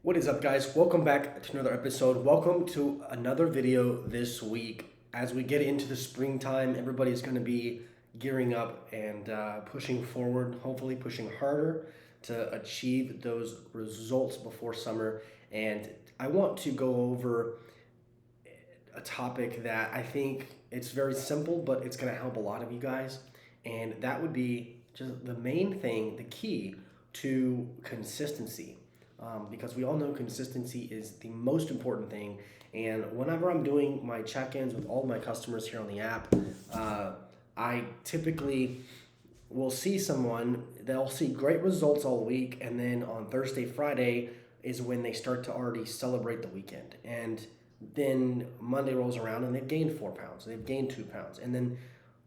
What is up, guys? Welcome back to another episode. Welcome to another video this week. As we get into the springtime, everybody's going to be gearing up and pushing forward, hopefully pushing harder to achieve those results before summer. And I want to go over a topic that I think it's very simple, but it's going to help a lot of you guys. And that would be just the main thing, the key to consistency. Because we all know consistency is the most important thing. And whenever I'm doing my check-ins with all my customers here on the app, I typically will see someone, they'll see great results all week, and then on Thursday, Friday is when they start to already celebrate the weekend. And then Monday rolls around and they've gained 4 pounds, they've gained 2 pounds, and then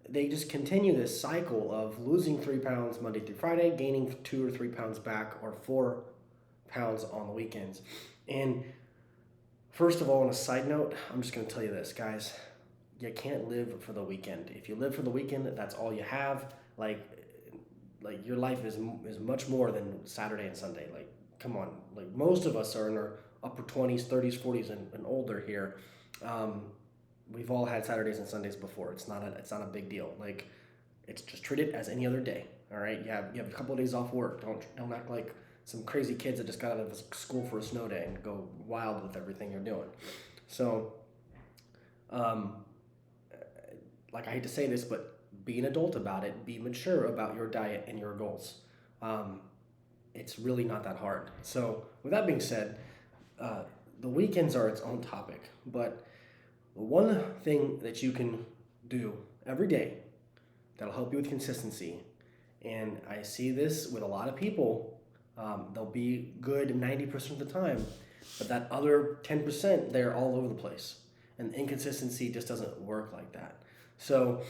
they just continue this cycle of losing 3 pounds Monday through Friday, gaining 2 or 3 pounds back, or 4 pounds on the weekends. And first of all, on a side note, I'm just going to tell you this, guys. You can't live for the weekend. If you live for the weekend, that's all you have. Like your life is much more than Saturday and Sunday. Like, come on. Like, most of us are in our upper 20s, 30s, 40s, and older here. We've all had Saturdays and Sundays before. It's not a big deal. Like, it's just treat it as any other day. All right. You have a couple of days off work. Don't act like some crazy kids that just got out of school for a snow day and go wild with everything you're doing. So, like, I hate to say this, but be an adult about it. Be mature about your diet and your goals. It's really not that hard. So, with that being said, the weekends are its own topic. But one thing that you can do every day that'll help you with consistency, and I see this with a lot of people. They'll be good 90% of the time, but that other 10%, they're all over the place. And inconsistency just doesn't work like that. So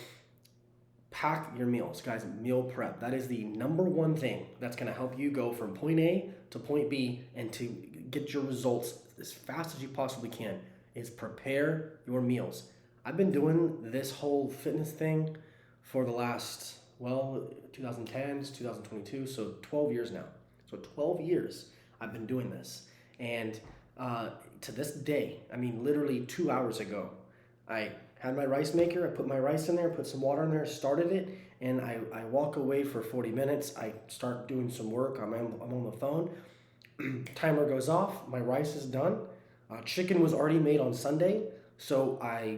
pack your meals, guys. Meal prep. That is the number one thing that's going to help you go from point A to point B and to get your results as fast as you possibly can, is prepare your meals. I've been doing this whole fitness thing for the last, 2010s, 2022, so 12 years now. So 12 years I've been doing this. And to this day, I mean, literally 2 hours ago, I had my rice maker, I put my rice in there, put some water in there, started it, and I walk away for 40 minutes. I start doing some work. I'm on the phone. Timer goes off. My rice is done. Chicken was already made on Sunday, so I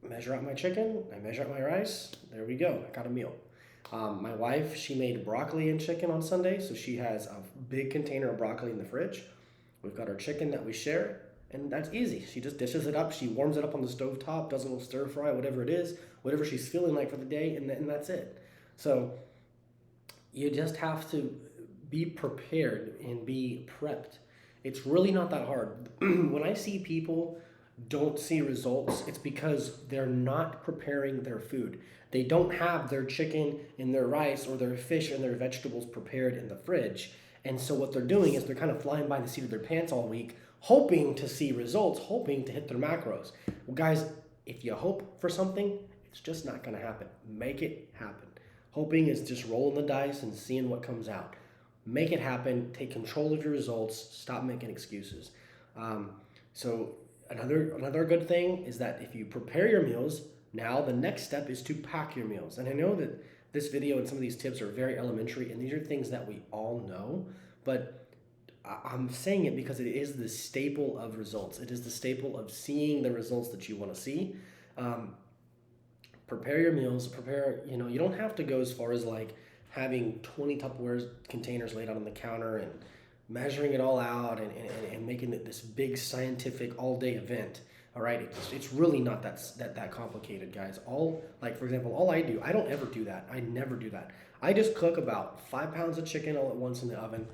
measure out my chicken, I measure out my rice. There we go. I got a meal. My wife, she made broccoli and chicken on Sunday, so she has a big container of broccoli in the fridge. We've got our chicken that we share, and that's easy. She just dishes it up, she warms it up on the stove top, does a little stir fry, whatever it is, whatever she's feeling like for the day, and that's it. So you just have to be prepared and be prepped. It's really not that hard. When I see people don't see results, it's because they're not preparing their food. They don't have their chicken and their rice or their fish and their vegetables prepared in the fridge. And so what they're doing is they're kind of flying by the seat of their pants all week, hoping to see results, hoping to hit their macros. Well, guys, if you hope for something, it's just not going to happen. Make it happen. Hoping is just rolling the dice and seeing what comes out. Make it happen. Take control of your results. Stop making excuses. So another good thing is that if you prepare your meals, now the next step is to pack your meals. And I know that this video and some of these tips are very elementary, and these are things that we all know, but I'm saying it because it is the staple of results. It is the staple of seeing the results that you want to see. Prepare your meals. You don't have to go as far as like having 20 Tupperware containers laid out on the counter and measuring it all out and making it this big scientific all-day event. All right, it's really not that complicated, guys. For example, all I do, I don't ever do that. I never do that. I just cook about 5 pounds of chicken all at once in the oven.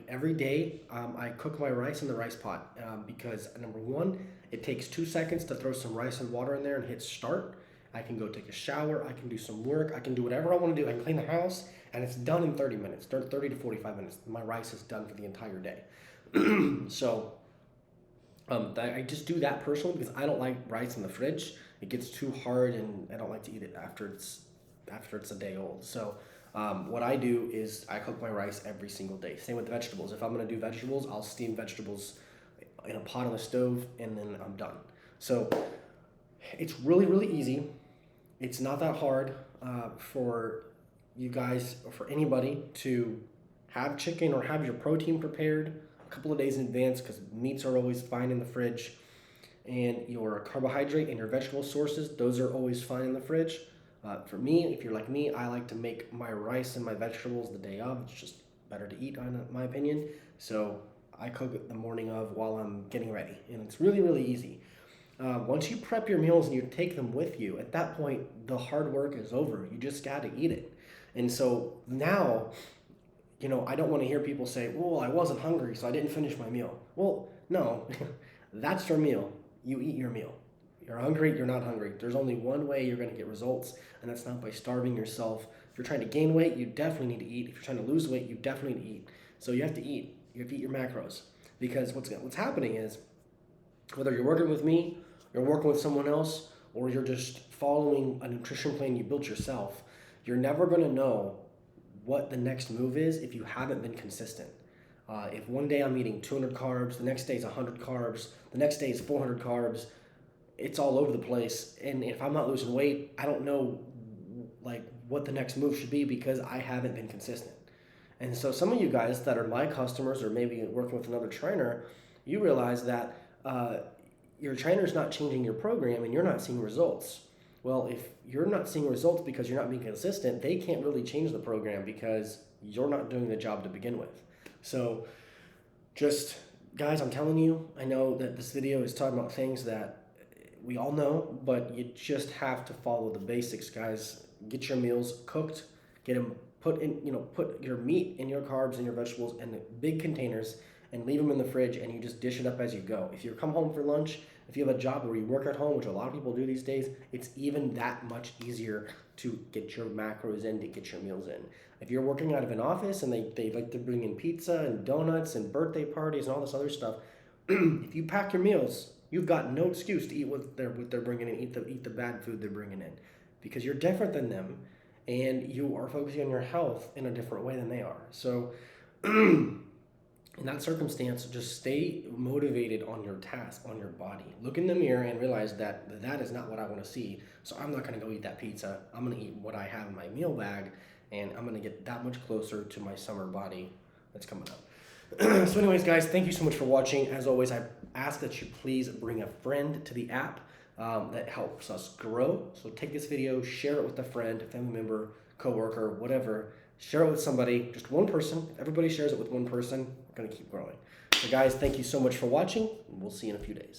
Every day I cook my rice in the rice pot because number one, it takes 2 seconds to throw some rice and water in there and hit start. I can go take a shower. I can do some work. I can do whatever I want to do. I can clean the house, and it's done in 30 minutes, 30 to 45 minutes. My rice is done for the entire day. So I just do that personally because I don't like rice in the fridge. It gets too hard, and I don't like to eat it after it's a day old. So What I do is I cook my rice every single day. Same with vegetables. If I'm gonna do vegetables, I'll steam vegetables in a pot on the stove, and then I'm done. So it's really, really easy. It's not that hard for you guys or for anybody to have chicken or have your protein prepared a couple of days in advance, because meats are always fine in the fridge, and your carbohydrate and your vegetable sources, those are always fine in the fridge. For me, if you're like me, I like to make my rice and my vegetables the day of. It's just better to eat, in my opinion. So I cook it the morning of while I'm getting ready, and it's really, really easy. Once you prep your meals and you take them with you, at that point, the hard work is over. You just got to eat it. And so now, I don't want to hear people say, well, I wasn't hungry, so I didn't finish my meal. Well, no, that's your meal. You eat your meal. You're hungry, you're not hungry. There's only one way you're going to get results, and that's not by starving yourself. If you're trying to gain weight, you definitely need to eat. If you're trying to lose weight, you definitely need to eat. So you have to eat. You have to eat your macros. Because what's happening is, whether you're working with me, you're working with someone else, or you're just following a nutrition plan you built yourself, you're never going to know what the next move is if you haven't been consistent. If one day I'm eating 200 carbs, the next day is 100 carbs, the next day is 400 carbs, it's all over the place. And if I'm not losing weight, I don't know what the next move should be, because I haven't been consistent. And so some of you guys that are my customers, or maybe working with another trainer, you realize that your trainer's not changing your program and you're not seeing results. Well, if you're not seeing results because you're not being consistent, they can't really change the program because you're not doing the job to begin with. So just, guys, I'm telling you, I know that this video is talking about things that we all know, but you just have to follow the basics, guys. Get your meals cooked, get them put your meat and your carbs and your vegetables in big containers and leave them in the fridge, and you just dish it up as you go. If you come home for lunch, if you have a job where you work at home, which a lot of people do these days, it's even that much easier to get your macros in, to get your meals in. If you're working out of an office and they like to bring in pizza and donuts and birthday parties and all this other stuff, if you pack your meals, you've got no excuse to eat what they're bringing in, eat the bad food they're bringing in, because you're different than them, and you are focusing on your health in a different way than they are. So in that circumstance, just stay motivated on your task, on your body. Look in the mirror and realize that is not what I want to see. So I'm not going to go eat that pizza. I'm going to eat what I have in my meal bag, and I'm going to get that much closer to my summer body that's coming up. So anyways, guys, thank you so much for watching. As always, I ask that you please bring a friend to the app. That helps us grow. So take this video, share it with a friend, a family member, coworker, whatever. Share it with somebody, just one person. If everybody shares it with one person, we're going to keep growing. So guys, thank you so much for watching, and we'll see you in a few days.